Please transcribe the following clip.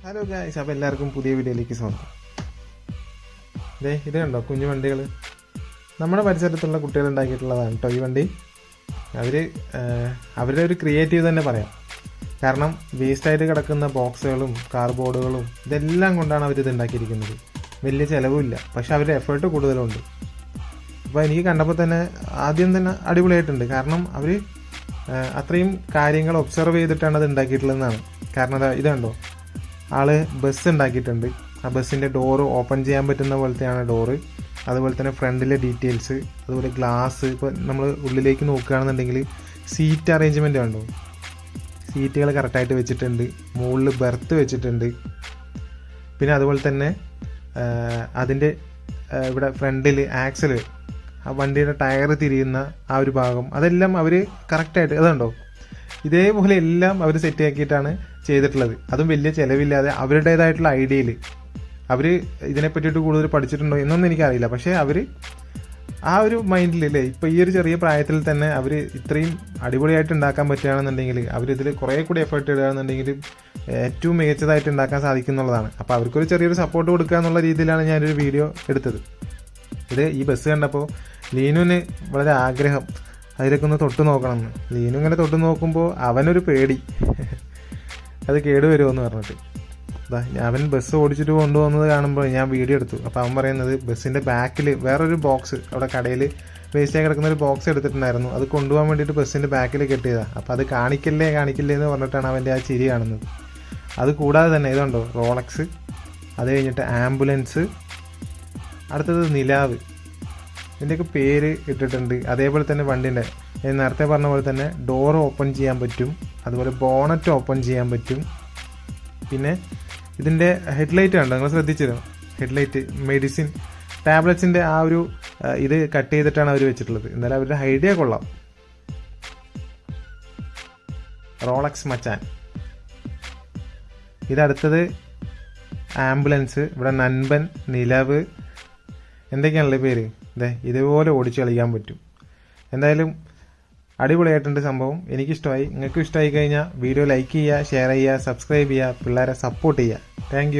Hello guys, അപ്പോൾ എല്ലാവർക്കും പുതിയ വീഡിയോയിലേക്ക് സ്വാഗതം. ഇത് കണ്ടോ കുഞ്ഞു വണ്ടികൾ, നമ്മുടെ പരിസരത്തുള്ള കുട്ടികൾ ഉണ്ടാക്കിയിട്ടുള്ളതാണ് കേട്ടോ ഈ വണ്ടി. അവരുടെ ഒരു ക്രിയേറ്റീവ് തന്നെ പറയാം. കാരണം വേസ്റ്റായിട്ട് കിടക്കുന്ന ബോക്സുകളും കാർഡ്ബോർഡുകളും ഇതെല്ലാം കൊണ്ടാണ് അവരിത് ഉണ്ടാക്കിയിരിക്കുന്നത്. വലിയ ചിലവുമില്ല, പക്ഷെ അവരുടെ എഫേർട്ട് കൂടുതലുണ്ട്. അപ്പോൾ എനിക്ക് കണ്ടപ്പോൾ തന്നെ ആദ്യം തന്നെ അടിപൊളിയായിട്ടുണ്ട്. കാരണം അവർ അത്രയും കാര്യങ്ങൾ ഒബ്സർവ് ചെയ്തിട്ടാണ് അത് ഉണ്ടാക്കിയിട്ടുള്ളതെന്നാണ്. കാരണം ഇത് കണ്ടോ, ആള് ബസ് ഉണ്ടാക്കിയിട്ടുണ്ട്. ആ ബസ്സിൻ്റെ ഡോറ് ഓപ്പൺ ചെയ്യാൻ പറ്റുന്ന പോലത്തെയാണ് ഡോറ്. അതുപോലെ തന്നെ ഫ്രണ്ടിലെ ഡീറ്റെയിൽസ്, അതുപോലെ ഗ്ലാസ്. ഇപ്പോൾ നമ്മൾ ഉള്ളിലേക്ക് നോക്കുകയാണെന്നുണ്ടെങ്കിൽ സീറ്റ് അറേഞ്ച്മെൻറ്റ് കണ്ടോ, സീറ്റുകൾ കറക്റ്റായിട്ട് വെച്ചിട്ടുണ്ട്. മുകളിൽ ബെർത്ത് വെച്ചിട്ടുണ്ട്. പിന്നെ അതുപോലെ തന്നെ അതിൻ്റെ ഇവിടെ ഫ്രണ്ടിൽ ആക്സൽ, ആ വണ്ടിയുടെ ടയർ തിരിയുന്ന ആ ഒരു ഭാഗം, അതെല്ലാം അവർ കറക്റ്റായിട്ട് അതുണ്ടോ ഇതേപോലെ എല്ലാം അവർ സെറ്റ് ആക്കിയിട്ടാണ് ചെയ്തിട്ടുള്ളത്. അതും വലിയ ചിലവില്ലാതെ അവരുടേതായിട്ടുള്ള ഐഡിയയിൽ. അവർ ഇതിനെ പറ്റിയിട്ട് കൂടുതൽ പഠിച്ചിട്ടുണ്ടോ എന്നൊന്നും എനിക്കറിയില്ല, പക്ഷേ അവർ ആ ഒരു മൈൻഡിലല്ലേ ഇപ്പോൾ ഈ ഒരു ചെറിയ പ്രായത്തിൽ തന്നെ അവർ ഇത്രയും അടിപൊളിയായിട്ട് ഉണ്ടാക്കാൻ പറ്റുകയാണെന്നുണ്ടെങ്കിൽ, അവരിതിൽ കുറേ കൂടി എഫേർട്ട് ഇടുകയാണെന്നുണ്ടെങ്കിൽ ഏറ്റവും മികച്ചതായിട്ട് ഉണ്ടാക്കാൻ സാധിക്കുന്നുള്ളതാണ്. അപ്പോൾ അവർക്കൊരു ചെറിയൊരു സപ്പോർട്ട് കൊടുക്കുക എന്നുള്ള രീതിയിലാണ് ഞാനൊരു വീഡിയോ എടുത്തത്. ഈ ബസ് കണ്ടപ്പോൾ ലീനുവിന് വളരെ ആഗ്രഹം അതിലൊക്കെ ഒന്ന് തൊട്ട് നോക്കണമെന്ന്. ലീനു ഇങ്ങനെ തൊട്ട് നോക്കുമ്പോൾ അവനൊരു പേടി, അത് കേടുവരുമോ എന്ന് പറഞ്ഞിട്ട്. അവൻ ബസ് ഓടിച്ചിട്ട് കൊണ്ടുപോകുന്നത് കാണുമ്പോൾ ഞാൻ വീഡിയോ എടുത്തു. അപ്പോൾ അവൻ പറയുന്നത് ബസ്സിൻ്റെ ബാക്കിൽ വേറൊരു ബോക്സ്, അവിടെ കടയിൽ വേസ്റ്റായി കിടക്കുന്ന ഒരു ബോക്സ് എടുത്തിട്ടുണ്ടായിരുന്നു. അത് കൊണ്ടുപോകാൻ വേണ്ടിയിട്ട് ബസ്സിൻ്റെ ബാക്കിൽ കെട്ടിയതാണ്. അപ്പോൾ അത് കാണിക്കല്ലേ എന്ന് പറഞ്ഞിട്ടാണ് അവൻ്റെ ആ ചിരി കാണുന്നത്. അത് കൂടാതെ തന്നെ ഇതുണ്ടോ റോളക്സ്, അത് കഴിഞ്ഞിട്ട് ആംബുലൻസ്, അടുത്തത് നിലാവ്, ഇതിൻ്റെയൊക്കെ പേര് ഇട്ടിട്ടുണ്ട്. അതേപോലെ തന്നെ വണ്ടിൻ്റെ നേരത്തെ പറഞ്ഞ പോലെ തന്നെ ഡോർ ഓപ്പൺ ചെയ്യാൻ പറ്റും, അതുപോലെ ബോണറ്റ് ഓപ്പൺ ചെയ്യാൻ പറ്റും. പിന്നെ ഇതിൻ്റെ ഹെഡ്ലൈറ്റ് കണ്ടോ, നിങ്ങൾ ശ്രദ്ധിച്ചിരുന്നു? ഹെഡ്ലൈറ്റ് മെഡിസിൻ ടാബ്ലറ്റ്സിൻ്റെ ആ ഒരു ഇത് കട്ട് ചെയ്തിട്ടാണ് അവർ വെച്ചിട്ടുള്ളത്. എന്നാലും അവരുടെ ഐഡിയ കൊള്ളാം. റോളക്സ് മച്ചാൻ. ഇതടുത്തത് ആംബുലൻസ്, ഇവിടെ നൻപൻ, നിലവ്, എന്തൊക്കെയാണല്ലേ പേര്. ഇതേപോലെ ഓടിച്ച് കളിക്കാൻ പറ്റും. എന്തായാലും അടിപൊളിയായിട്ടുണ്ട് സംഭവം. എനിക്കിഷ്ടമായി. നിങ്ങൾക്കും ഇഷ്ടമായി കഴിഞ്ഞാൽ വീഡിയോ ലൈക്ക് ചെയ്യുക, ഷെയർ ചെയ്യുക, സബ്സ്ക്രൈബ് ചെയ്യുക, പിള്ളേരെ സപ്പോർട്ട് ചെയ്യുക. താങ്ക്